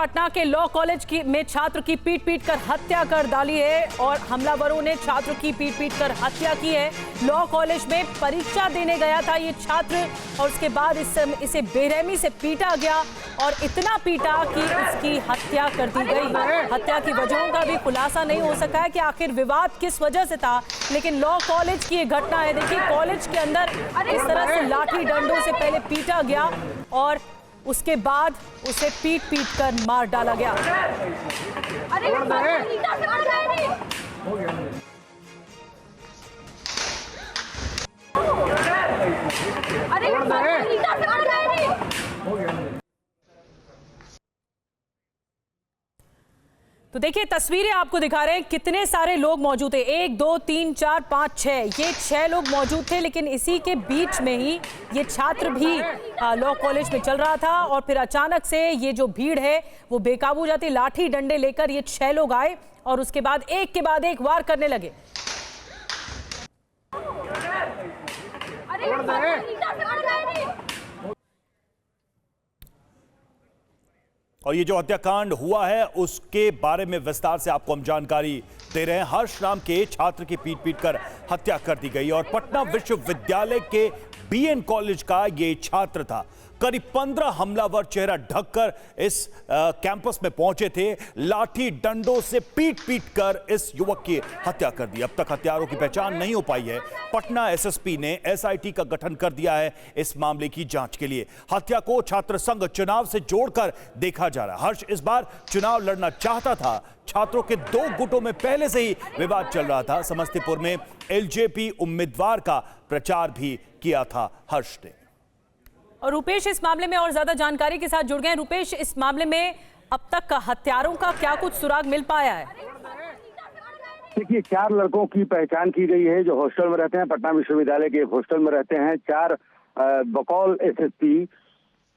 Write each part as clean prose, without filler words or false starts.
पटना के law college में छात्र की पीट कर हत्या कर डाली है और हमलावरों ने छात्र की पीट कर हत्या की है। लॉ कॉलेज में परीक्षा देने गया था ये छात्र और उसके बाद इसे बेरहमी से पीटा गया और इतना पीटा कि उसकी हत्या कर दी गई। हत्या की वजहों का भी खुलासा नहीं हो सका है कि आखिर विवाद किस वजह से था, लेकिन लॉ कॉलेज की ये घटना है। देखिए, कॉलेज के अंदर इस तरह से लाठी डंडों से पहले पीटा गया और उसके बाद उसे पीट कर मार डाला गया। तो देखिए, तस्वीरें आपको दिखा रहे हैं कितने सारे लोग मौजूद थे। 1 2 3 4 5 6 ये 6 लोग मौजूद थे, लेकिन इसी के बीच में ही ये छात्र भी लॉ कॉलेज में चल रहा था और फिर अचानक से ये जो भीड़ है वो बेकाबू जाती, लाठी डंडे लेकर ये 6 लोग आए और उसके बाद एक के बाद एक वार करने लगे। और ये जो हत्याकांड हुआ है उसके बारे में विस्तार से आपको हम जानकारी दे रहे हैं। हर्ष नाम के छात्र की पीट कर हत्या कर दी गई और पटना विश्वविद्यालय के बीएन कॉलेज का ये छात्र था। करीब 15 हमलावर चेहरा ढककर इस कैंपस में पहुंचे थे। लाठी डंडों से पीट कर इस युवक की हत्या कर दी। अब तक हत्यारों की पहचान नहीं हो पाई है। पटना एसएसपी ने एसआईटी का गठन कर दिया है इस मामले की जांच के लिए। हत्या को छात्र संघ चुनाव से जोड़कर देखा जा रहा है। हर्ष इस बार चुनाव लड़ना चाहता था। छात्रों के 2 गुटों में पहले से ही विवाद चल रहा था। समस्तीपुर में एलजेपी उम्मीदवार का प्रचार भी किया था हर्ष ने। और रुपेश इस मामले में और ज्यादा जानकारी के साथ जुड़ गए। रुपेश, इस मामले में अब तक का हत्यारों का क्या कुछ सुराग मिल पाया है? देखिए, 4 लड़कों की पहचान की गई है जो हॉस्टल में रहते हैं। पटना विश्वविद्यालय के एक हॉस्टल में रहते हैं। 4 बकौल एसएसपी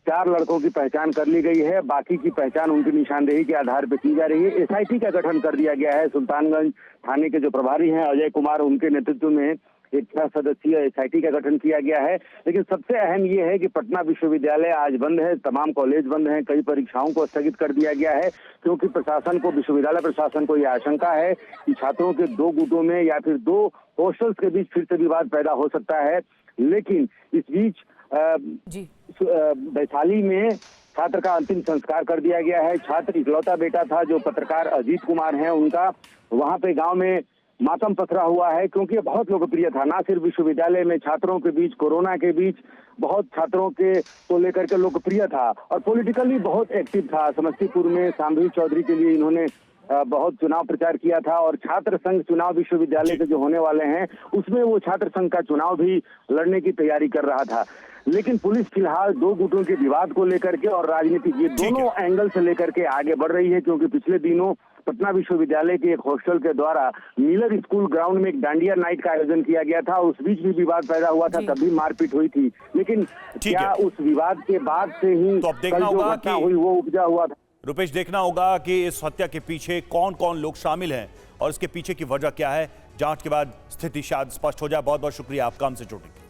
4 लड़कों की पहचान कर ली गई है। बाकी की पहचान उनकी निशानदेही के आधार पर की जा रही है। एसआईटी का गठन कर दिया गया है। सुल्तानगंज थाने के जो प्रभारी हैं अजय कुमार, उनके नेतृत्व में एक 6 सदस्यीय एसआईटी का गठन किया गया है। लेकिन सबसे अहम यह है कि पटना विश्वविद्यालय आज बंद है, तमाम कॉलेज बंद हैं, कई परीक्षाओं को स्थगित कर दिया गया है क्योंकि प्रशासन को, विश्वविद्यालय प्रशासन को यह आशंका है कि छात्रों के 2 गुटों में या फिर 2 हॉस्टल्स के बीच फिर से विवाद पैदा हो सकता है। लेकिन इस बीच वैशाली में छात्र का अंतिम संस्कार कर दिया गया है। छात्र इकलौता बेटा था जो पत्रकार अजीत कुमार हैं उनका। वहां पे गांव में मातम पसरा हुआ है क्योंकि बहुत लोकप्रिय था। ना सिर्फ विश्वविद्यालय में छात्रों के बीच, कोरोना के बीच बहुत छात्रों के को लेकर के लोकप्रिय था और पॉलिटिकली बहुत एक्टिव था। समस्तीपुर में शांभवी चौधरी के लिए इन्होंने बहुत चुनाव प्रचार किया था और छात्र संघ चुनाव विश्वविद्यालय के जो होने वाले हैं उसमें वो छात्र संघ का चुनाव भी लड़ने की तैयारी कर रहा था। लेकिन पुलिस फिलहाल 2 गुटों के विवाद को लेकर के और राजनीतिक, ये दोनों एंगल से लेकर के आगे बढ़ रही है क्योंकि पिछले दिनों पटना विश्वविद्यालय के एक हॉस्टल के द्वारा मिलर स्कूल ग्राउंड में एक डांडिया नाइट का आयोजन किया गया था। उस बीच भी विवाद पैदा हुआ था, तब भी मारपीट हुई थी। लेकिन क्या उस विवाद के बाद से ही तो अब देखना होगा कि हुई वो उपजा हुआ था? रुपेश, देखना होगा कि इस हत्या के पीछे कौन कौन लोग शामिल हैं और इसके पीछे की वजह क्या है। जांच के बाद स्थिति शायद स्पष्ट हो जाए। बहुत बहुत शुक्रिया आपका हमसे जुड़ने के लिए।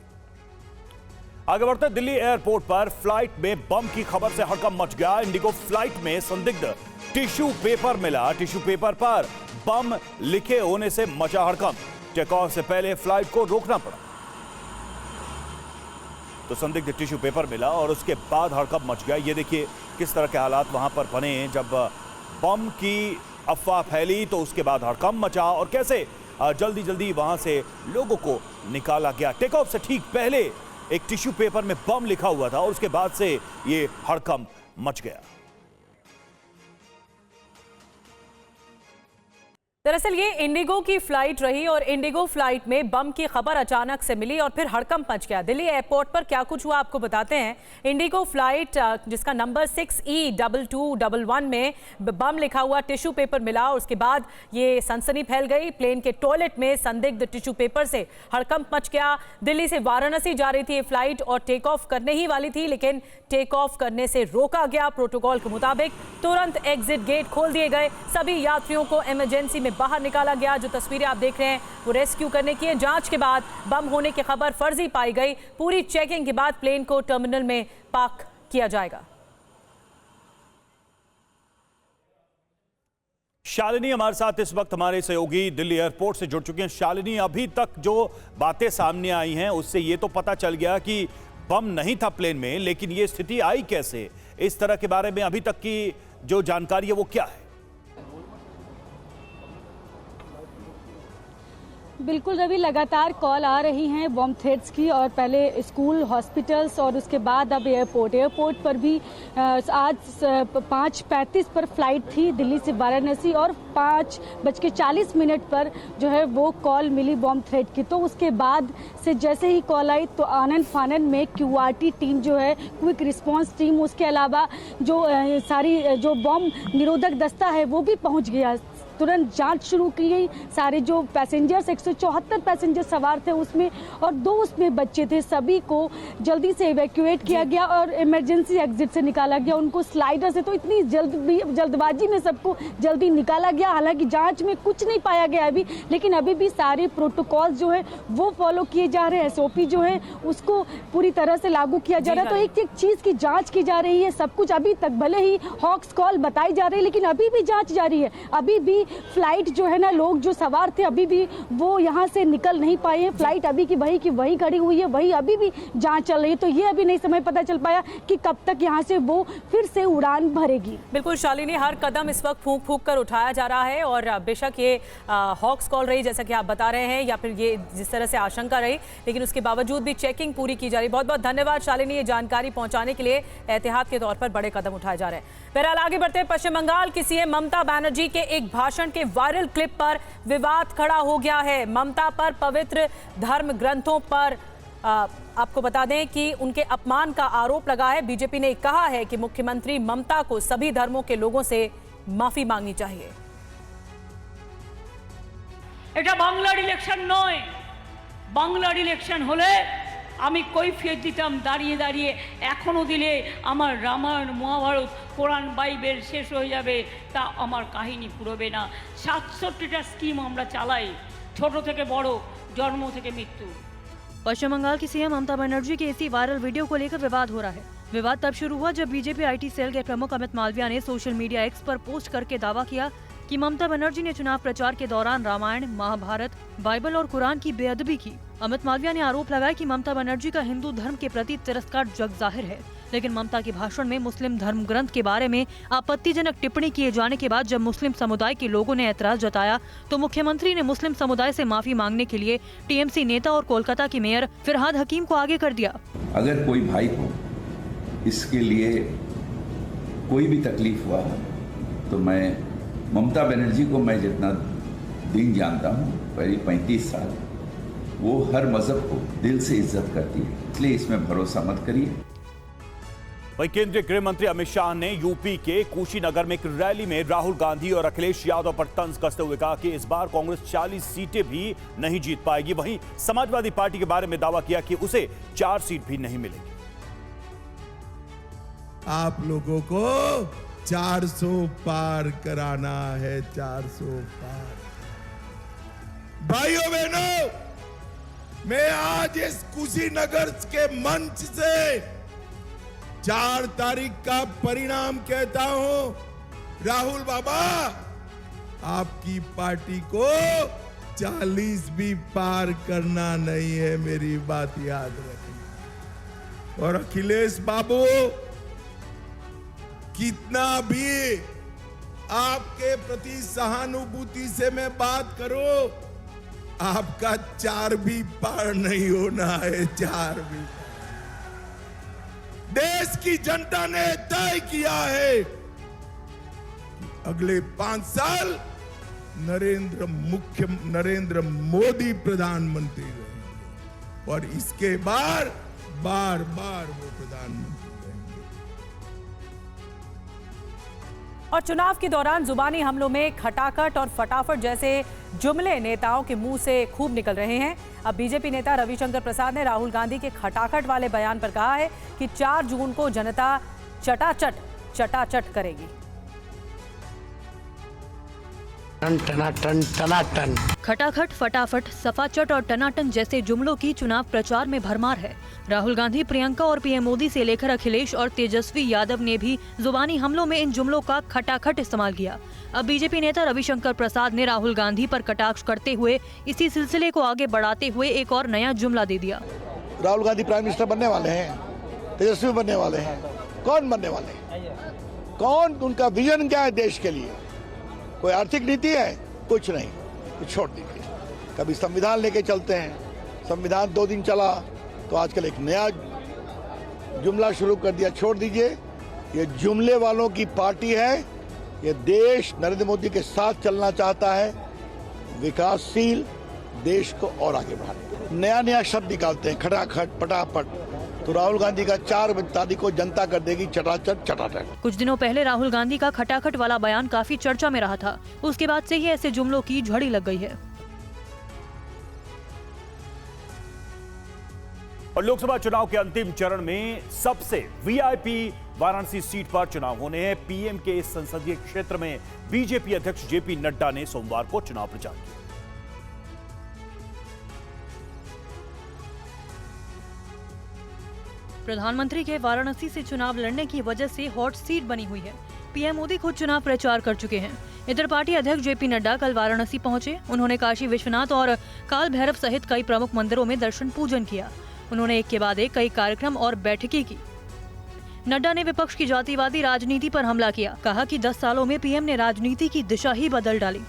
आगे बढ़ते, दिल्ली एयरपोर्ट पर फ्लाइट में बम की खबर से हड़कंप मच गया। इंडिगो फ्लाइट में संदिग्ध टिश्यू पेपर मिला। टिश्यू पेपर पर बम लिखे होने से मचा हड़कंप। टेक ऑफ से पहले फ्लाइट को रोकना पड़ा तो संदिग्ध टिश्यू पेपर मिला और उसके बाद हड़कंप मच गया। ये देखिए किस तरह के हालात वहां पर बने जब बम की अफवाह फैली तो उसके बाद हड़कंप मचा और कैसे जल्दी जल्दी वहां से लोगों को निकाला गया। टेक ऑफ से ठीक पहले एक टिश्यू पेपर में बम लिखा हुआ था और उसके बाद से ये हड़कंप मच गया। दरअसल ये इंडिगो की फ्लाइट रही और इंडिगो फ्लाइट में बम की खबर अचानक से मिली और फिर हड़कंप मच गया। दिल्ली एयरपोर्ट पर क्या कुछ हुआ आपको बताते हैं। इंडिगो फ्लाइट जिसका नंबर 6E2211 में बम लिखा हुआ टिश्यू पेपर मिला और उसके बाद ये सनसनी फैल गई। प्लेन के टॉयलेट में संदिग्ध टिश्यू पेपर से हड़कंप मच गया। दिल्ली से वाराणसी जा रही थी ये फ्लाइट और टेक ऑफ करने ही वाली थी, लेकिन टेक ऑफ करने से रोका गया। प्रोटोकॉल के मुताबिक तुरंत एग्जिट गेट खोल दिए गए। सभी यात्रियों को इमरजेंसी में बाहर निकाला गया। जो तस्वीरें आप देख रहे हैं वो रेस्क्यू करने की है। जांच के बाद बम होने की खबर फर्जी पाई गई। पूरी चेकिंग के बाद प्लेन को टर्मिनल में पार्क किया जाएगा। शालिनी हमारे साथ इस वक्त हमारे सहयोगी दिल्ली एयरपोर्ट से जुड़ चुके हैं। शालिनी, अभी तक जो बातें सामने आई हैं उससे ये तो पता चल गया कि बम नहीं था प्लेन में, लेकिन ये स्थिति आई कैसे, इस तरह के बारे में अभी तक की जो जानकारी है वो क्या है? बिल्कुल रवि, लगातार कॉल आ रही हैं बॉम्ब थ्रेट्स की, और पहले स्कूल, हॉस्पिटल्स और उसके बाद अब एयरपोर्ट पर भी आज 5:35 पर फ्लाइट थी दिल्ली से वाराणसी, और 5:40 पर जो है वो कॉल मिली बॉम्ब थ्रेट की। तो उसके बाद से जैसे ही कॉल आई तो आनन फानन में QRT टीम जो है, क्विक रिस्पांस टीम, उसके अलावा जो सारी जो बॉम्ब निरोधक दस्ता है वो भी पहुंच गया। तुरंत जांच शुरू की गई। सारे जो पैसेंजर्स 174 पैसेंजर सवार थे उसमें, और 2 उसमें बच्चे थे, सभी को जल्दी से इवैक्यूएट किया गया और इमरजेंसी एग्जिट से निकाला गया। उनको स्लाइडर से, तो इतनी जल्दबाजी में सबको जल्दी निकाला गया। हालांकि जांच में कुछ नहीं पाया गया अभी, लेकिन अभी भी सारे प्रोटोकॉल जो है वो फॉलो किए जा रहे हैं। SOP जो है उसको पूरी तरह से लागू किया जा रहा है। तो एक एक चीज की जांच की जा रही है। सब कुछ अभी तक, भले ही हॉक्स कॉल बताई जा रही है, लेकिन अभी भी जांच जारी है। अभी भी फ्लाइट जो है ना, लोग जो सवार थे अभी भी वो यहाँ से निकल नहीं पाए हैं। फ्लाइट अभी की वही खड़ी हुई है, वही अभी भी जांच चल रही है। तो ये अभी नहीं समय पता चल पाया कि कब तक यहाँ से वो फिर से उड़ान भरेगी। बिल्कुल शालिनी, हर कदम इस वक्त फूंक फूंक कर उठाया जा रहा है, और बेशक ये हॉक्स कॉल रही जैसा कि आप बता रहे हैं, या फिर ये जिस तरह से आशंका रही, लेकिन उसके बावजूद भी चेकिंग पूरी की जा रही है। बहुत बहुत धन्यवाद शालिनी, ये जानकारी पहुंचाने के लिए। एहतियात के तौर पर बड़े कदम उठाए जा रहे हैं। बहरहाल आगे बढ़ते हैं। पश्चिम बंगाल की CM ममता बनर्जी के एक भाषण के वायरल क्लिप पर विवाद खड़ा हो गया है। ममता पर पवित्र धर्म ग्रंथों पर आपको बता दें कि उनके अपमान का आरोप लगा है। बीजेपी ने कहा है कि मुख्यमंत्री ममता को सभी धर्मों के लोगों से माफी मांगनी चाहिए। এটা বাংলার ইলেকশন নয়, বাংলার ইলেকশন হলে আমি কৈফিয়ত দিতাম দাঁড়িয়ে দাঁড়িয়ে, এখনো দিলে আমার রামায়ণ, মহাভারত, কোরআন, বাইবেল শেষ হয়ে যাবে, তা আমার কাহিনী পুরোবে না। 67টা স্কিম আমরা চালাই, ছোট থেকে বড়, জন্ম থেকে মৃত্যু। पश्चिम बंगाल की CM ममता बनर्जी के इसी वायरल वीडियो को लेकर विवाद हो रहा है। विवाद तब शुरू हुआ जब बीजेपी IT सेल के प्रमुख अमित मालविया ने सोशल मीडिया X पर पोस्ट करके दावा किया कि ममता बनर्जी ने चुनाव प्रचार के दौरान रामायण, महाभारत, बाइबल और कुरान की बेअदबी की। अमित मालविया ने आरोप लगाया कि ममता बनर्जी का हिंदू धर्म के प्रति तिरस्कार जग जाहिर है। लेकिन ममता के भाषण में मुस्लिम धर्म ग्रंथ के बारे में आपत्तिजनक टिप्पणी किए जाने के बाद जब मुस्लिम समुदाय के लोगों ने ऐतराज जताया तो मुख्यमंत्री ने मुस्लिम समुदाय से माफी मांगने के लिए TMC नेता और कोलकाता की मेयर फिरहाद हकीम को आगे कर दिया। अगर कोई भाई को इसके लिए कोई भी तकलीफ हुआ तो मैं ममता बनर्जी को, मैं जितना दिन जानता हूँ, करीब 35 साल, वो हर मजहब को दिल से इज्जत करती है, इसलिए इसमें भरोसा मत करिए। वहीं केंद्रीय गृह मंत्री अमित शाह ने यूपी के कुशीनगर में एक रैली में राहुल गांधी और अखिलेश यादव पर तंज कसते हुए कहा कि इस बार कांग्रेस 40 सीटें भी नहीं जीत पाएगी। वहीं समाजवादी पार्टी के बारे में दावा किया कि उसे 4 सीट भी नहीं मिलेगी। आप लोगों को 400 पार कराना है, 400 पार। भाइयों बहनों, मैं आज इस कुशीनगर के मंच से 4 तारीख का परिणाम कहता हूं। राहुल बाबा, आपकी पार्टी को 40 भी पार करना नहीं है, मेरी बात याद रखना। और अखिलेश बाबू, कितना भी आपके प्रति सहानुभूति से मैं बात करूं, आपका 4 भी पार नहीं होना है, 4 भी। देश की जनता ने तय किया है कि अगले 5 साल नरेंद्र मोदी प्रधानमंत्री रहेंगे, और इसके बार बार वो प्रधानमंत्री रहेंगे। और चुनाव के दौरान जुबानी हमलों में खटाखट और फटाफट जैसे जुमले नेताओं के मुंह से खूब निकल रहे हैं। अब बीजेपी नेता रविशंकर प्रसाद ने राहुल गांधी के खटाखट वाले बयान पर कहा है कि 4 जून को जनता चटाचट करेगी। टन टनाटन टनाटन। खटाखट, फटाफट, सफाचट और टनाटन जैसे जुमलों की चुनाव प्रचार में भरमार है। राहुल गांधी, प्रियंका और पीएम मोदी से लेकर अखिलेश और तेजस्वी यादव ने भी जुबानी हमलों में इन जुमलों का खटाखट इस्तेमाल किया। अब बीजेपी नेता रविशंकर प्रसाद ने राहुल गांधी पर कटाक्ष करते हुए इसी सिलसिले को आगे बढ़ाते हुए एक और नया जुमला दे दिया। राहुल गांधी प्राइम मिनिस्टर बनने वाले हैं, तेजस्वी बनने वाले हैं, कौन बनने वाले हैं? कौन, उनका विजन क्या है देश के लिए? कोई आर्थिक नीति है? कुछ नहीं, कुछ छोड़ दीजिए। कभी संविधान लेके चलते हैं, संविधान 2 दिन चला तो आजकल एक नया जुमला शुरू कर दिया, छोड़ दीजिए। ये जुमले वालों की पार्टी है। ये देश नरेंद्र मोदी के साथ चलना चाहता है, विकासशील देश को और आगे बढ़ाने। नया नया शब्द निकालते हैं, खटाखट, पटापट। तो राहुल गांधी का 4 तारीख को जनता कर देगी चटाचट चटाचट। कुछ दिनों पहले राहुल गांधी का खटाखट वाला बयान काफी चर्चा में रहा था। उसके बाद से ही ऐसे जुमलों की झड़ी लग गई है। और लोकसभा चुनाव के अंतिम चरण में सबसे वीआईपी वाराणसी सीट पर चुनाव होने हैं। पीएम के इस संसदीय क्षेत्र में बीजेपी अध्यक्ष जेपी नड्डा ने सोमवार को चुनाव प्रचार किया। प्रधानमंत्री के वाराणसी से चुनाव लड़ने की वजह से हॉट सीट बनी हुई है। पीएम मोदी खुद चुनाव प्रचार कर चुके हैं। इधर पार्टी अध्यक्ष जेपी नड्डा कल वाराणसी पहुंचे। उन्होंने काशी विश्वनाथ और काल भैरव सहित कई प्रमुख मंदिरों में दर्शन पूजन किया। उन्होंने एक के बाद एक कई कार्यक्रम और बैठकें की। नड्डा ने विपक्ष की जातिवादी राजनीति पर हमला किया। कहा कि 10 सालों में पीएम ने राजनीति की दिशा ही बदल डाली।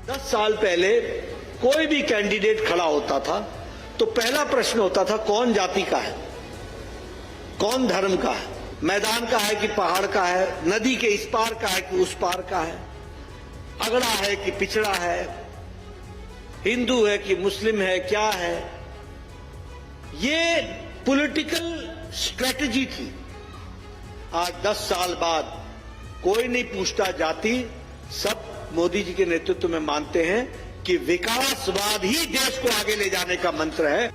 10 साल पहले कोई भी कैंडिडेट खड़ा होता था तो पहला प्रश्न होता था, कौन जाति का है, कौन धर्म का है, मैदान का है कि पहाड़ का है, नदी के इस पार का है कि उस पार का है, अगड़ा है कि पिछड़ा है, हिंदू है कि मुस्लिम है, क्या है। ये पॉलिटिकल स्ट्रेटजी थी। आज 10 साल बाद कोई नहीं पूछता जाति, सब मोदी जी के नेतृत्व में मानते हैं कि विकासवाद ही देश को आगे ले जाने का मंत्र है।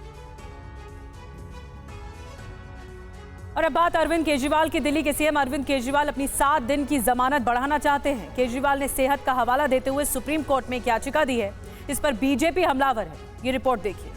और अब बात अरविंद केजरीवाल की। दिल्ली के सीएम अरविंद केजरीवाल अपनी 7 दिन की जमानत बढ़ाना चाहते हैं। केजरीवाल ने सेहत का हवाला देते हुए सुप्रीम कोर्ट में एक याचिका दी है। इस पर बीजेपी हमलावर है। ये रिपोर्ट देखिए।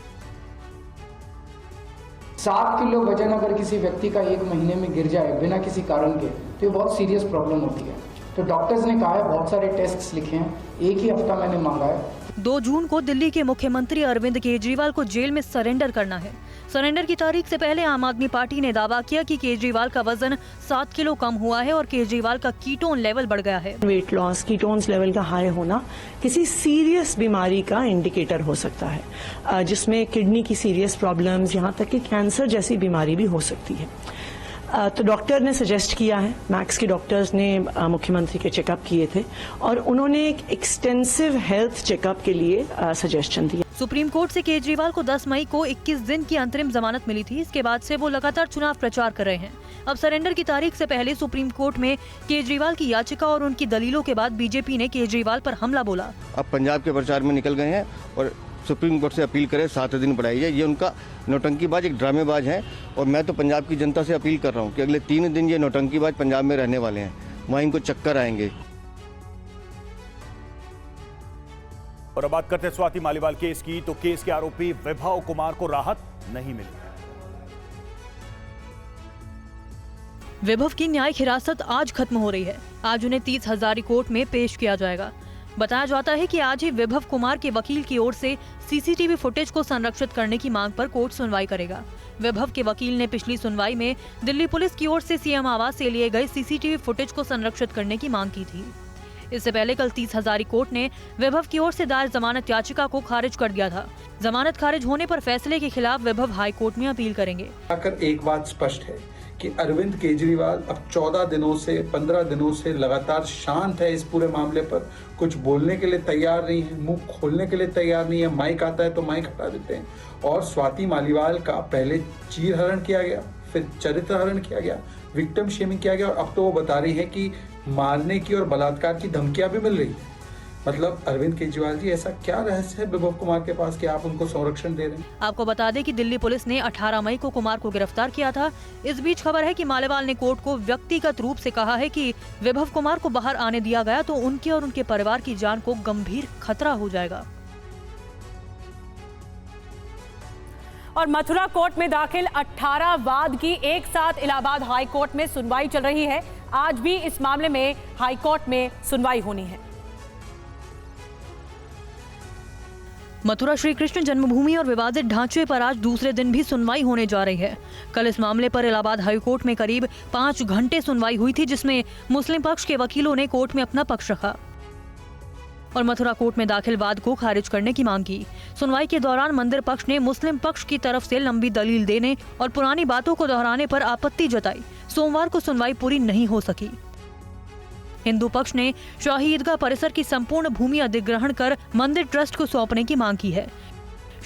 7 किलो वजन अगर किसी व्यक्ति का 1 महीने में गिर जाए बिना किसी कारण के, तो ये बहुत सीरियस प्रॉब्लम होती है। तो डॉक्टर्स ने कहा है, बहुत सारे टेस्ट्स लिखे हैं, 1 ही हफ्ता मैंने मांगा है। 2 जून को दिल्ली के मुख्यमंत्री अरविंद केजरीवाल को जेल में सरेंडर करना है। सरेंडर की तारीख से पहले आम आदमी पार्टी ने दावा किया कि केजरीवाल का वजन 7 किलो कम हुआ है और केजरीवाल का कीटोन लेवल बढ़ गया है। वेट लॉस, कीटोन्स लेवल का हाई होना किसी सीरियस बीमारी का इंडिकेटर हो सकता है, जिसमें किडनी की सीरियस प्रॉब्लम्स, यहाँ तक कि कैंसर जैसी बीमारी भी हो सकती है। तो डॉक्टर ने सजेस्ट किया है, मैक्स के डॉक्टर्स ने मुख्यमंत्री के चेकअप किए थे और उन्होंने एक एक्सटेंसिव हेल्थ चेकअप के लिए सजेशन दिया। सुप्रीम कोर्ट से केजरीवाल को 10 मई को 21 दिन की अंतरिम जमानत मिली थी। इसके बाद से वो लगातार चुनाव प्रचार कर रहे हैं। अब सरेंडर की तारीख से पहले सुप्रीम कोर्ट में केजरीवाल की याचिका और उनकी दलीलों के बाद बीजेपी ने केजरीवाल पर हमला बोला। अब पंजाब के प्रचार में निकल गए हैं और सुप्रीम कोर्ट से अपील करे 7 दिन बढ़ाई जाए। ये उनका नौटंकीबाज, एक ड्रामेबाज है और मैं तो पंजाब की जनता से अपील कर रहा हूँ कि अगले 3 दिन ये नौटंकीबाज पंजाब में रहने वाले हैं, वहाँ इनको चक्कर आएंगे। और अब बात करते हैं स्वाति मालीवाल केस की। तो केस के आरोपी वैभव कुमार को राहत नहीं मिली। वैभव की न्यायिक हिरासत आज खत्म हो रही है। आज उन्हें 30 हजारी कोर्ट में पेश किया जाएगा। बताया जाता है कि आज ही वैभव कुमार के वकील की ओर से सीसीटीवी फुटेज को संरक्षित करने की मांग पर कोर्ट सुनवाई करेगा। वैभव के वकील ने पिछली सुनवाई में दिल्ली पुलिस की ओर से सीएम आवास से लिए गए सीसीटीवी फुटेज को संरक्षित करने की मांग की थी। इससे पहले कल 30 हजारी कोर्ट ने वैभव की ओर से दायर जमानत याचिका को खारिज कर दिया था। जमानत खारिज होने पर फैसले के खिलाफ वैभव हाई कोर्ट में अपील करेंगे। एक बात स्पष्ट है कि अरविंद केजरीवाल अब 14 दिनों से 15 दिनों से लगातार शांत है। इस पूरे मामले पर कुछ बोलने के लिए तैयार नहीं है, मुंह खोलने के लिए तैयार नहीं है। माइक आता है तो माइक हटा देते हैं। और स्वाति मालीवाल का पहले चीरहरण किया गया, फिर चरित्रहरण किया गया, विक्टिम शेमिंग किया गया और अब तो वो बता रही है कि मारने की और बलात्कार की धमकियां भी मिल रही है। मतलब अरविंद केजरीवाल जी, ऐसा क्या रहस्य है विभव कुमार के पास कि आप उनको संरक्षण दे रहे हैं? आपको बता दें कि दिल्ली पुलिस ने 18 मई को कुमार को गिरफ्तार किया था। इस बीच खबर है कि मालेवाल ने कोर्ट को व्यक्तिगत रूप से कहा है कि विभव कुमार को बाहर आने दिया गया तो उनके और उनके परिवार की जान को गंभीर खतरा हो जाएगा। और मथुरा कोर्ट में दाखिल 18 वाद की एक साथ इलाहाबाद हाई कोर्ट में सुनवाई चल रही है। आज भी इस मामले में हाई कोर्ट में सुनवाई होनी है। मथुरा श्री कृष्ण जन्मभूमि और विवादित ढांचे पर आज दूसरे दिन भी सुनवाई होने जा रही है। कल इस मामले पर इलाहाबाद हाई कोर्ट में करीब 5 घंटे सुनवाई हुई थी, जिसमें मुस्लिम पक्ष के वकीलों ने कोर्ट में अपना पक्ष रखा और मथुरा कोर्ट में दाखिल वाद को खारिज करने की मांग की। सुनवाई के दौरान मंदिर पक्ष ने मुस्लिम पक्ष की तरफ से लंबी दलील देने और पुरानी बातों को दोहराने पर आपत्ति जताई। सोमवार को सुनवाई पूरी नहीं हो सकी। हिंदू पक्ष ने शाही ईदगाह परिसर की संपूर्ण भूमि अधिग्रहण कर मंदिर ट्रस्ट को सौंपने की मांग की है।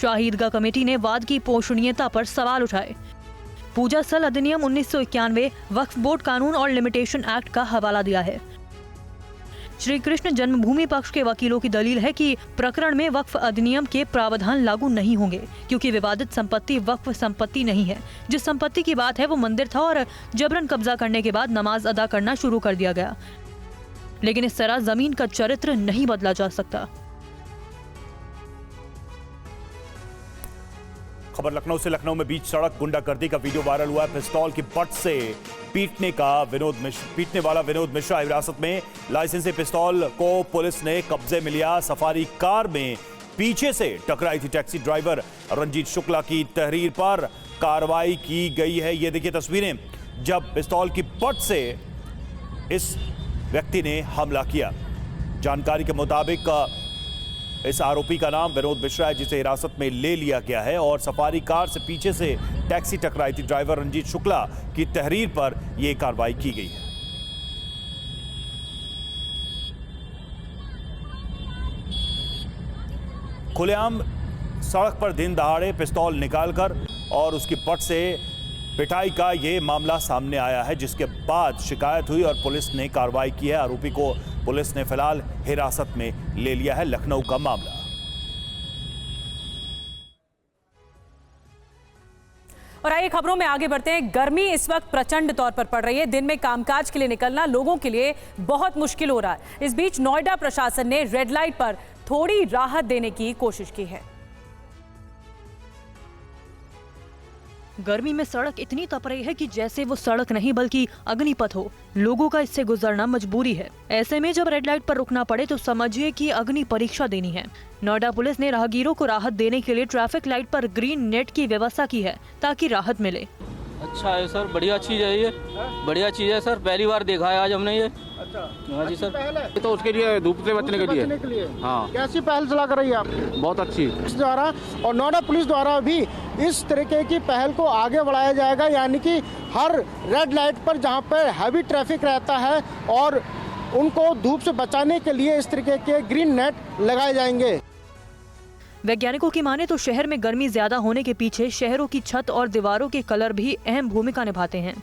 शाही ईदगाह कमेटी ने वाद की पोषणीयता पर सवाल उठाए। पूजा स्थल अधिनियम 1991, वक्फ बोर्ड कानून और लिमिटेशन एक्ट का हवाला दिया है। श्री कृष्ण जन्मभूमि पक्ष के वकीलों की दलील है कि प्रकरण में वक्फ अधिनियम के प्रावधान लागू नहीं होंगे, क्योंकि विवादित संपत्ति वक्फ संपत्ति नहीं है। जिस संपत्ति की बात है वो मंदिर था और जबरन कब्जा करने के बाद नमाज अदा करना शुरू कर दिया गया। लेकिन इस तरह जमीन का चरित्र नहीं बदला जा सकता। खबर लखनऊ से। लखनऊ में बीच सड़क गुंडागर्दी का वीडियो वायरल हुआ है। पिस्तौल की बट से पीटने वाला विनोद मिश्रा हिरासत में। लाइसेंसी पिस्तौल को पुलिस ने कब्जे में लिया। सफारी कार में पीछे से टकराई थी टैक्सी ड्राइवर रंजीत शुक्ला की तहरीर पर कार्रवाई की गई है। ये देखिए तस्वीरें जब पिस्तौल की बट से इस व्यक्ति ने हमला किया। जानकारी के मुताबिक इस आरोपी का नाम विनोद मिश्रा है, जिसे हिरासत में ले लिया गया है और सफारी कार से पीछे से टैक्सी टकराई थी ड्राइवर रंजीत शुक्ला की तहरीर पर यह कार्रवाई की गई है। खुलेआम सड़क पर दिन दहाड़े पिस्तौल निकालकर और उसकी पट से पिटाई का ये मामला सामने आया है, जिसके बाद शिकायत हुई और पुलिस ने कार्रवाई की है। आरोपी को पुलिस ने फिलहाल हिरासत में ले लिया है। लखनऊ का मामला। और आइए खबरों में आगे बढ़ते हैं। गर्मी इस वक्त प्रचंड तौर पर पड़ रही है। दिन में कामकाज के लिए निकलना लोगों के लिए बहुत मुश्किल हो रहा है। इस बीच नोएडा प्रशासन ने रेड लाइट पर थोड़ी राहत देने की कोशिश की है। गर्मी में सड़क इतनी तप रही है कि जैसे वो सड़क नहीं बल्कि अग्निपथ हो। लोगों का इससे गुजरना मजबूरी है। ऐसे में जब रेड लाइट पर रुकना पड़े तो समझिए कि अग्नि परीक्षा देनी है। नोएडा पुलिस ने राहगीरों को राहत देने के लिए ट्रैफिक लाइट पर ग्रीन नेट की व्यवस्था की है ताकि राहत मिले। अच्छा है सर, बढ़िया चीज़ है ये, बढ़िया चीज़ है सर, पहली बार देखा है आज हमने ये। अच्छा, हाँ जी सर, तो उसके लिए धूप से बचने के लिए हाँ। कैसी पहल चला कर रही है आप? बहुत अच्छी द्वारा और नोएडा पुलिस द्वारा भी इस तरीके की पहल को आगे बढ़ाया जाएगा, यानी कि हर रेड लाइट पर जहां पर हैवी ट्रैफिक रहता है और उनको धूप से बचाने के लिए इस तरीके के ग्रीन नेट लगाए जाएंगे। वैज्ञानिकों की माने तो शहर में गर्मी ज्यादा होने के पीछे शहरों की छत और दीवारों के कलर भी अहम भूमिका निभाते हैं।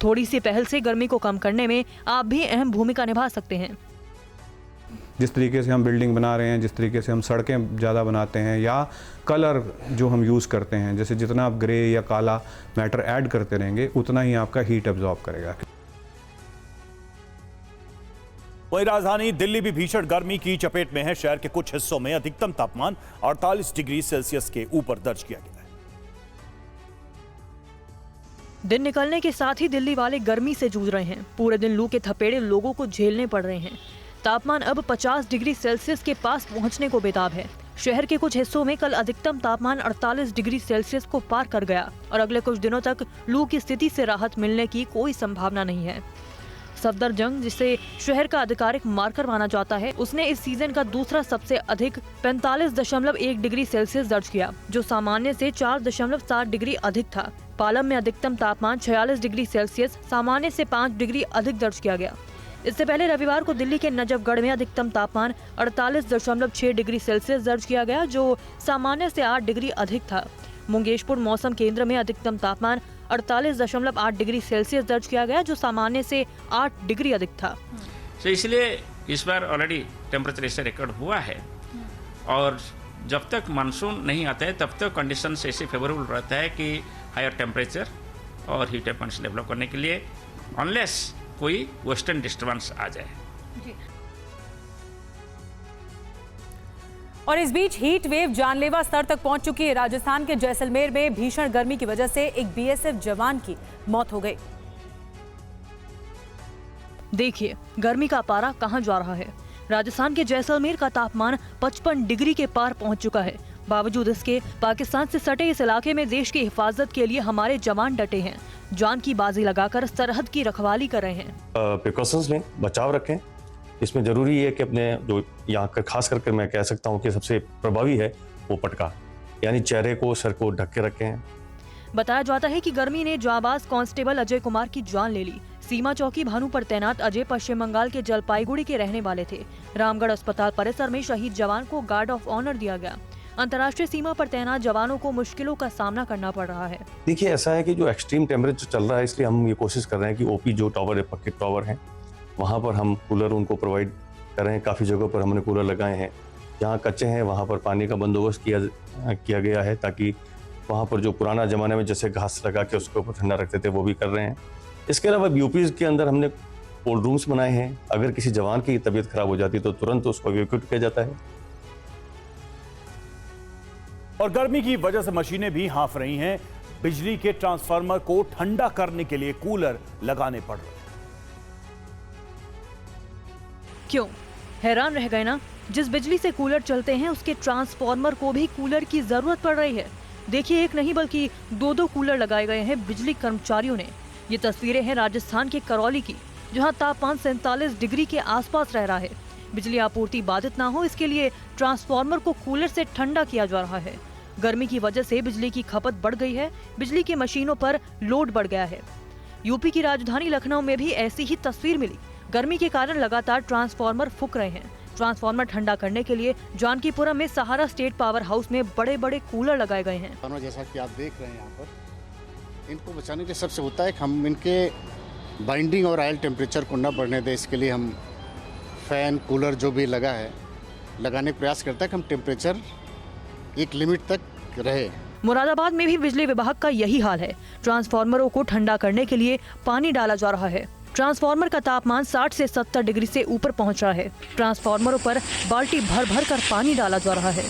थोड़ी सी पहल से गर्मी को कम करने में आप भी अहम भूमिका निभा सकते हैं। जिस तरीके से हम बिल्डिंग बना रहे हैं, जिस तरीके से हम सड़कें ज़्यादा बनाते हैं या कलर जो हम यूज़ करते हैं, जैसे जितना आप ग्रे या काला मैटर ऐड करते रहेंगे उतना ही आपका हीट एब्जॉर्ब करेगा। वहीं राजधानी दिल्ली भी भीषण गर्मी की चपेट में है। शहर के कुछ हिस्सों में अधिकतम तापमान 48 डिग्री सेल्सियस के ऊपर दर्ज किया गया है। दिन निकलने के साथ ही दिल्ली वाले गर्मी से जूझ रहे हैं। पूरे दिन लू के थपेड़े लोगों को झेलने पड़ रहे हैं। तापमान अब 50 डिग्री सेल्सियस के पास पहुंचने को बेताब है। शहर के कुछ हिस्सों में कल अधिकतम तापमान 48 डिग्री सेल्सियस को पार कर गया और अगले कुछ दिनों तक लू की स्थिति से राहत मिलने की कोई संभावना नहीं है। सफदरजंग, जिसे शहर का आधिकारिक मार्कर माना जाता है, उसने इस सीजन का दूसरा सबसे अधिक 45.1 डिग्री सेल्सियस दर्ज किया, जो सामान्य से 4.7 डिग्री अधिक था। पालम में अधिकतम तापमान 46 डिग्री सेल्सियस सामान्य से 5 डिग्री अधिक दर्ज किया गया। इससे पहले रविवार को दिल्ली के नजफगढ़ में अधिकतम तापमान 48.6 डिग्री सेल्सियस दर्ज किया गया, जो सामान्य से 8 डिग्री अधिक था। मुंगेशपुर मौसम केंद्र में अधिकतम तापमान 48.8 डिग्री सेल्सियस दर्ज किया गया, जो सामान्य से 8 डिग्री अधिक था। तो इसलिए इस बार ऑलरेडी टेम्परेचर ऐसे रिकॉर्ड हुआ है और जब तक मानसून नहीं आता है तब तक कंडीशंस ऐसे फेवरेबल रहता है कि हायर टेम्परेचर और हीट वेव कंडीशन डेवलप करने के लिए, अनलेस कोई वेस्टर्न डिस्टर्बेंस आ जाए। और इस बीच हीट वेव जानलेवा स्तर तक पहुंच चुकी है। राजस्थान के जैसलमेर में भीषण गर्मी की वजह से एक बीएसएफ जवान की मौत हो गई। देखिए गर्मी का पारा कहां जा रहा है। राजस्थान के जैसलमेर का तापमान 55 डिग्री के पार पहुंच चुका है। बावजूद इसके पाकिस्तान से सटे इस इलाके में देश की हिफाजत के लिए हमारे जवान डटे हैं, जान की बाजी लगाकर सरहद की रखवाली कर रहे हैं। प्रिकॉशंस में बचाव रखें। इसमें जरूरी है कि अपने जो यहाँ का खास करके मैं कह सकता हूँ कि सबसे प्रभावी है वो पटका, यानी चेहरे को, सर को ढक के रखें। बताया जाता है कि गर्मी ने जाबाज कांस्टेबल अजय कुमार की जान ले ली। सीमा चौकी भानु पर तैनात अजय पश्चिम बंगाल के जलपाईगुड़ी के रहने वाले थे। रामगढ़ अस्पताल परिसर में शहीद जवान को गार्ड ऑफ ऑनर दिया गया। अंतर्राष्ट्रीय सीमा पर तैनात जवानों को मुश्किलों का सामना करना पड़ रहा है। देखिए ऐसा है कि जो एक्सट्रीम टेम्परेचर चल रहा है, इसलिए हम ये कोशिश कर रहे हैं कि ओपी जो टावर है, पक्के टावर हैं, वहाँ पर हम कूलर उनको प्रोवाइड कर रहे हैं। काफ़ी जगहों पर हमने कूलर लगाए हैं। जहाँ कच्चे हैं वहाँ पर पानी का बंदोबस्त किया गया है, ताकि वहाँ पर जो पुराना ज़माने में जैसे घास लगा के उसके ऊपर ठंडा रखते थे वो भी कर रहे हैं। इसके अलावा यूपी के अंदर हमने कोल्ड रूम्स बनाए हैं। अगर किसी जवान की तबीयत खराब हो जाती है तो तुरंत उसको इवैक्यूएट किया जाता है। और गर्मी की वजह से मशीनें भी हाँफ रही हैं। बिजली के ट्रांसफार्मर को ठंडा करने के लिए कूलर लगाने पड़ रहे हैं। क्यों? हैरान रह गए ना? जिस बिजली से कूलर चलते हैं उसके ट्रांसफार्मर को भी कूलर की जरूरत पड़ रही है। देखिए एक नहीं बल्कि दो कूलर लगाए गए हैं बिजली कर्मचारियों ने। ये तस्वीरें हैं राजस्थान के करौली की, जहां तापमान 47 डिग्री के आसपास रह रहा है। बिजली आपूर्ति बाधित ना हो इसके लिए ट्रांसफार्मर को कूलर से ठंडा किया जा रहा है। गर्मी की वजह से बिजली की खपत बढ़ गई है, बिजली की मशीनों पर लोड बढ़ गया है। यूपी की राजधानी लखनऊ में भी ऐसी ही तस्वीर मिली। गर्मी के कारण लगातार ट्रांसफार्मर फूक रहे हैं। ट्रांसफार्मर ठंडा करने के लिए जानकीपुरम में सहारा स्टेट पावर हाउस में बड़े बड़े कूलर लगाए गए हैं। जैसा कि आप देख रहे हैं यहाँ पर, इनको बचाने के लिए सबसे होता है कि हम इनके बाइंडिंग और आयल टेम्परेचर को न बढ़ने दें। इसके लिए हम फैन, कूलर जो भी लगा है लगाने का प्रयास करता है कि हम टेम्परेचर एक लिमिट तक रहे। मुरादाबाद में भी बिजली विभाग का यही हाल है। ट्रांसफार्मरों को ठंडा करने के लिए पानी डाला जा रहा है। ट्रांसफार्मर का तापमान 60 से 70 डिग्री से ऊपर पहुंच रहा है। ट्रांसफार्मरों पर बाल्टी भर भर कर पानी डाला जा रहा है।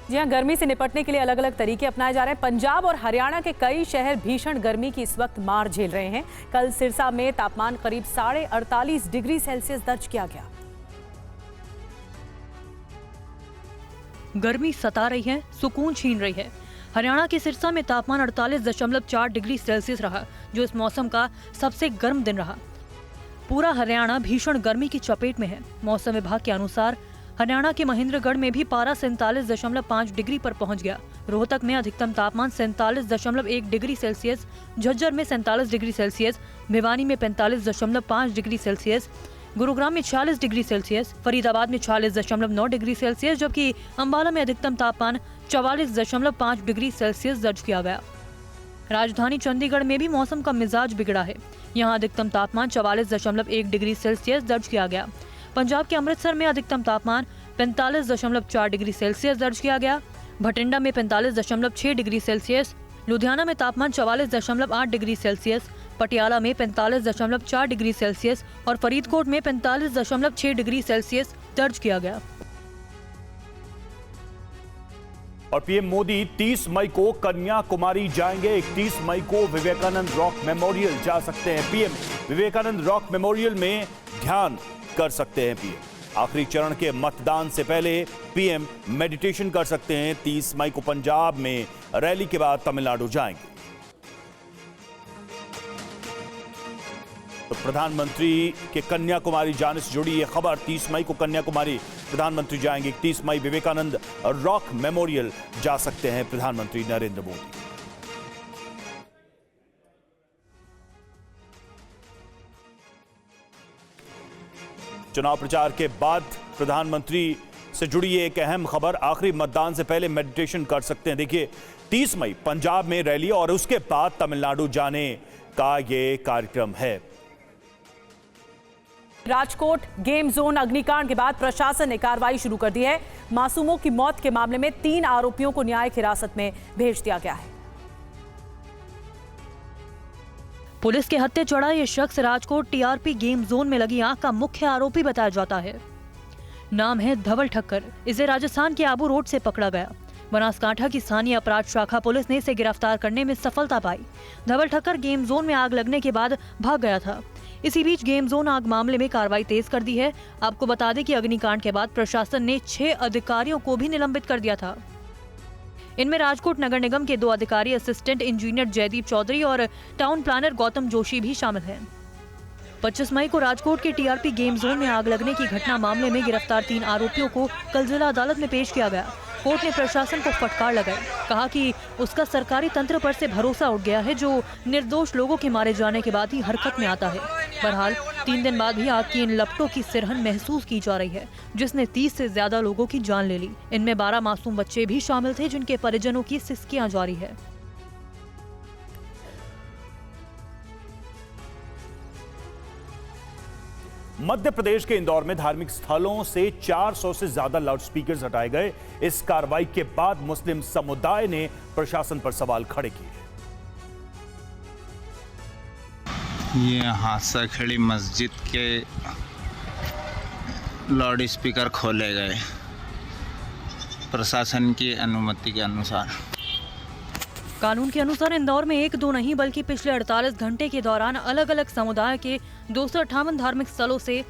जी हां, गर्मी से निपटने के लिए अलग अलग तरीके अपनाए जा रहे हैं। पंजाब और हरियाणा के कई शहर भीषण गर्मी की इस वक्त मार झेल रहे हैं। कल सिरसा में तापमान करीब 48.5 डिग्री सेल्सियस दर्ज किया गया। गर्मी सता रही है, सुकून छीन रही है। हरियाणा के सिरसा में तापमान 48.4 डिग्री सेल्सियस रहा, जो इस मौसम का सबसे गर्म दिन रहा। पूरा हरियाणा भीषण गर्मी की चपेट में है। मौसम विभाग के अनुसार हरियाणा के महेंद्रगढ़ में भी पारा 47.5 डिग्री पर पहुंच गया। रोहतक में अधिकतम तापमान 47.1 डिग्री सेल्सियस, झज्जर में 47 डिग्री सेल्सियस, भिवानी में 45.5 डिग्री सेल्सियस, गुरुग्राम में 46 डिग्री सेल्सियस, फरीदाबाद में 46.9 डिग्री सेल्सियस, जबकि अंबाला में अधिकतम तापमान 44.5 डिग्री सेल्सियस दर्ज किया गया। राजधानी चंडीगढ़ में भी मौसम का मिजाज बिगड़ा है। यहाँ अधिकतम तापमान 44.1 डिग्री सेल्सियस दर्ज किया गया। पंजाब के अमृतसर में अधिकतम तापमान 45.4 डिग्री सेल्सियस दर्ज किया गया। भटिंडा में 45.6 डिग्री सेल्सियस, लुधियाना में तापमान 44.8 डिग्री सेल्सियस, पटियाला में 45.4 डिग्री सेल्सियस और फरीदकोट में 45.6 डिग्री सेल्सियस दर्ज किया गया। और पीएम मोदी 30 मई को कन्याकुमारी जाएंगे। 31 मई को विवेकानंद रॉक मेमोरियल जा सकते हैं पीएम। विवेकानंद रॉक मेमोरियल में ध्यान कर सकते हैं पीएम। आखिरी चरण के मतदान से पहले पीएम मेडिटेशन कर सकते हैं। 30 मई को पंजाब में रैली के बाद तमिलनाडु जाएंगे। तो प्रधानमंत्री के कन्याकुमारी जाने से जुड़ी यह खबर। 30 मई को कन्याकुमारी प्रधानमंत्री जाएंगे। 31 मई विवेकानंद रॉक मेमोरियल जा सकते हैं प्रधानमंत्री नरेंद्र मोदी। चुनाव प्रचार के बाद प्रधानमंत्री से जुड़ी एक अहम खबर। आखिरी मतदान से पहले मेडिटेशन कर सकते हैं। देखिए 30 मई पंजाब में रैली और उसके बाद तमिलनाडु जाने का ये कार्यक्रम है। राजकोट गेम जोन अग्निकांड के बाद प्रशासन ने कार्रवाई शुरू कर दी है। मासूमों की मौत के मामले में 3 आरोपियों को न्यायिक हिरासत में भेज दिया गया है। पुलिस के हत्थे चढ़ा ये शख्स राजकोट टीआरपी गेम जोन में लगी आग का मुख्य आरोपी बताया जाता है। नाम है धवल ठक्कर। इसे राजस्थान के आबू रोड से पकड़ा गया। बनासकांठा की स्थानीय अपराध शाखा पुलिस ने इसे गिरफ्तार करने में सफलता पाई। धवल ठक्कर गेम जोन में आग लगने के बाद भाग गया था। इसी बीच गेम जोन आग मामले में कार्रवाई तेज कर दी है। आपको बता दें कि अग्निकांड के बाद प्रशासन ने 6 अधिकारियों को भी निलंबित कर दिया था। इनमें राजकोट नगर निगम के 2 अधिकारी असिस्टेंट इंजीनियर जयदीप चौधरी और टाउन प्लानर गौतम जोशी भी शामिल हैं। 25 मई को राजकोट के टीआरपी गेम जोन में आग लगने की घटना मामले में गिरफ्तार 3 आरोपियों को कल जिला अदालत में पेश किया गया। कोर्ट ने प्रशासन को फटकार लगाई, कहा कि उसका सरकारी तंत्र पर से भरोसा उठ गया है जो निर्दोष लोगों के मारे जाने के बाद ही हरकत में आता है। बहरहाल 3 दिन बाद भी आग की इन लपटों की सिरहन महसूस की जा रही है, जिसने 30 से ज्यादा लोगों की जान ले ली। इनमें 12 मासूम बच्चे भी शामिल थे जिनके परिजनों की सिसकियां जारी है। मध्य प्रदेश के इंदौर में धार्मिक स्थलों से 400 से ज्यादा लाउडस्पीकर्स हटाए गए। इस कार्रवाई के बाद मुस्लिम समुदाय ने प्रशासन पर सवाल खड़े किए। ये हादसा खेड़ी मस्जिद के लाउड स्पीकर खोले गए प्रशासन की अनुमति के अनुसार। कानून के अनुसार इंदौर में 1-2 नहीं बल्कि पिछले 48 घंटे के दौरान अलग अलग समुदाय के 258 धार्मिक स्थलों से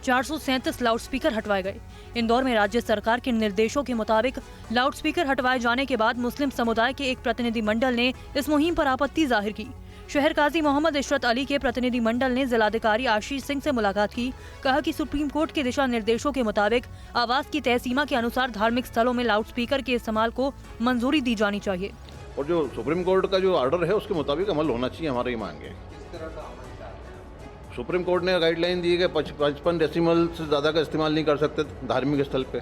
437 लाउडस्पीकर हटवाए गए। इंदौर में राज्य सरकार के निर्देशों के मुताबिक लाउडस्पीकर हटवाए जाने के बाद मुस्लिम समुदाय के एक प्रतिनिधि मंडल ने इस मुहिम पर आपत्ति जाहिर की। शहर काजी मोहम्मद इशरत अली के प्रतिनिधि मंडल ने जिलाधिकारी आशीष सिंह से मुलाकात की। कहा कि सुप्रीम कोर्ट के दिशा निर्देशों के मुताबिक आवाज की तय सीमा के अनुसार धार्मिक स्थलों में लाउडस्पीकर के इस्तेमाल को मंजूरी दी जानी चाहिए और जो सुप्रीम कोर्ट का जो ऑर्डर है उसके मुताबिक अमल होना चाहिए, हमारी मांग है। सुप्रीम कोर्ट ने गाइडलाइन दी है कि 55 डेसिमल से ज़्यादा का इस्तेमाल नहीं कर सकते धार्मिक स्थल पे।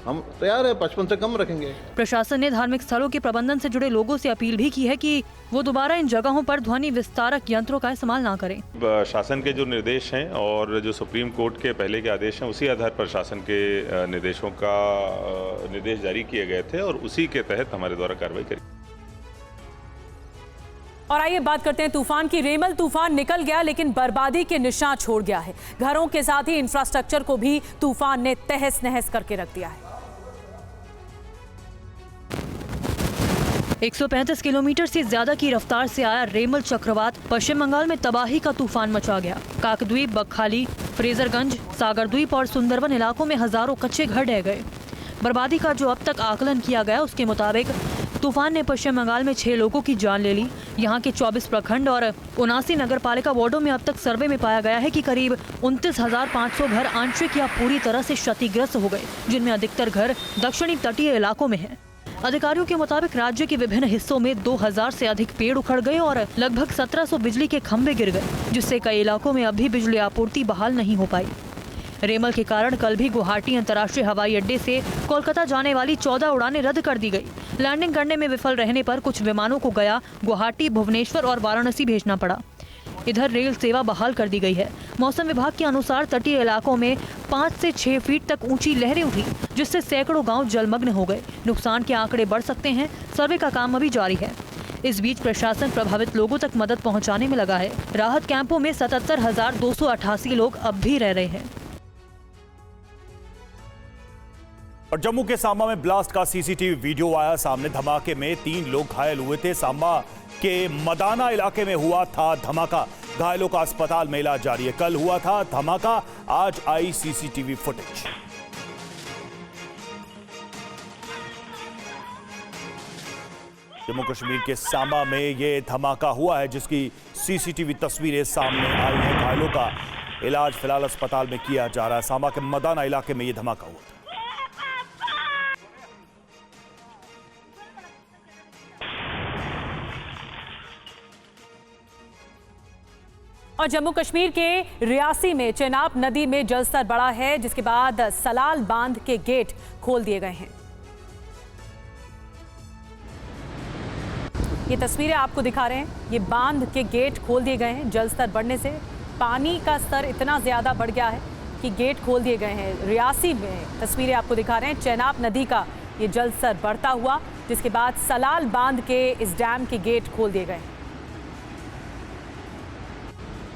हम तैयार है, 55 से कम रखेंगे। प्रशासन ने धार्मिक स्थलों के प्रबंधन से जुड़े लोगों से अपील भी की है कि वो दोबारा इन जगहों पर ध्वनि विस्तारक यंत्रों का इस्तेमाल ना करें। शासन के जो निर्देश हैं और जो सुप्रीम कोर्ट के पहले के आदेश हैं उसी आधार पर शासन के निर्देशों का निर्देश जारी किए गए थे और उसी के तहत हमारे द्वारा कार्रवाई करी। और आइए बात करते हैं तूफान की। रेमल तूफान निकल गया लेकिन बर्बादी के निशान छोड़ गया है। घरों के साथ ही इंफ्रास्ट्रक्चर को भी तूफान ने तहस नहस करके रख दिया है। 135 किलोमीटर से ज्यादा की रफ्तार से आया रेमल चक्रवात पश्चिम बंगाल में तबाही का तूफान मचा गया। काकद्वीप, बकखाली, फ्रेजरगंज, सागरद्वीप और सुंदरवन इलाकों में हजारों कच्चे घर ढह गए। बर्बादी का जो अब तक आकलन किया गया उसके मुताबिक तूफान ने पश्चिम बंगाल में 6 लोगों की जान ले ली। यहाँ के 24 प्रखंड और 79 नगर पालिका वार्डों में अब तक सर्वे में पाया गया है कि करीब 29,500 घर आंशिक या पूरी तरह से क्षतिग्रस्त हो गए, जिनमें अधिकतर घर दक्षिणी तटीय इलाकों में हैं। अधिकारियों के मुताबिक राज्य के विभिन्न हिस्सों में 2000 से अधिक पेड़ उखड़ गए और लगभग 1700 बिजली के खंभे गिर गए, जिससे कई इलाकों में अब भी बिजली आपूर्ति बहाल नहीं हो पाई। रेमल के कारण कल भी गुवाहाटी अंतर्राष्ट्रीय हवाई अड्डे से कोलकाता जाने वाली 14 उड़ानें रद्द कर दी गई। लैंडिंग करने में विफल रहने पर कुछ विमानों को गया, गुवाहाटी, भुवनेश्वर और वाराणसी भेजना पड़ा। इधर रेल सेवा बहाल कर दी गई है। मौसम विभाग के अनुसार तटीय इलाकों में 5 से 6 फीट तक ऊंची लहरें उठी, जिससे सैकड़ों गांव जलमग्न हो गए। नुकसान के आंकड़े बढ़ सकते हैं। सर्वे का काम अभी जारी है। इस बीच प्रशासन प्रभावित लोगों तक मदद पहुंचाने में लगा है। राहत कैंपों में 77,288 लोग अब भी रह रहे हैं। और जम्मू के सांबा में ब्लास्ट का सीसीटीवी वीडियो आया सामने। धमाके में 3 लोग घायल हुए थे। सांबा के मदाना इलाके में हुआ था धमाका। घायलों का अस्पताल में इलाज जारी है। कल हुआ था धमाका, आज आई सीसीटीवी फुटेज। जम्मू कश्मीर के सांबा में यह धमाका हुआ है, जिसकी सीसीटीवी तस्वीरें सामने आई हैं। घायलों का इलाज फिलहाल अस्पताल में किया जा रहा है। सांबा के मदाना इलाके में यह धमाका हुआ था। और जम्मू कश्मीर के रियासी में चेनाब नदी में जलस्तर बढ़ा है, जिसके बाद सलाल बांध के गेट खोल दिए गए हैं। ये तस्वीरें आपको दिखा रहे हैं। ये बांध के गेट खोल दिए गए हैं जलस्तर बढ़ने से। पानी का स्तर इतना ज़्यादा बढ़ गया है कि गेट खोल दिए गए हैं। रियासी में तस्वीरें आपको दिखा रहे हैं, चेनाब नदी का ये जल स्तर बढ़ता हुआ, जिसके बाद सलाल बांध के इस डैम के गेट खोल दिए गए हैं।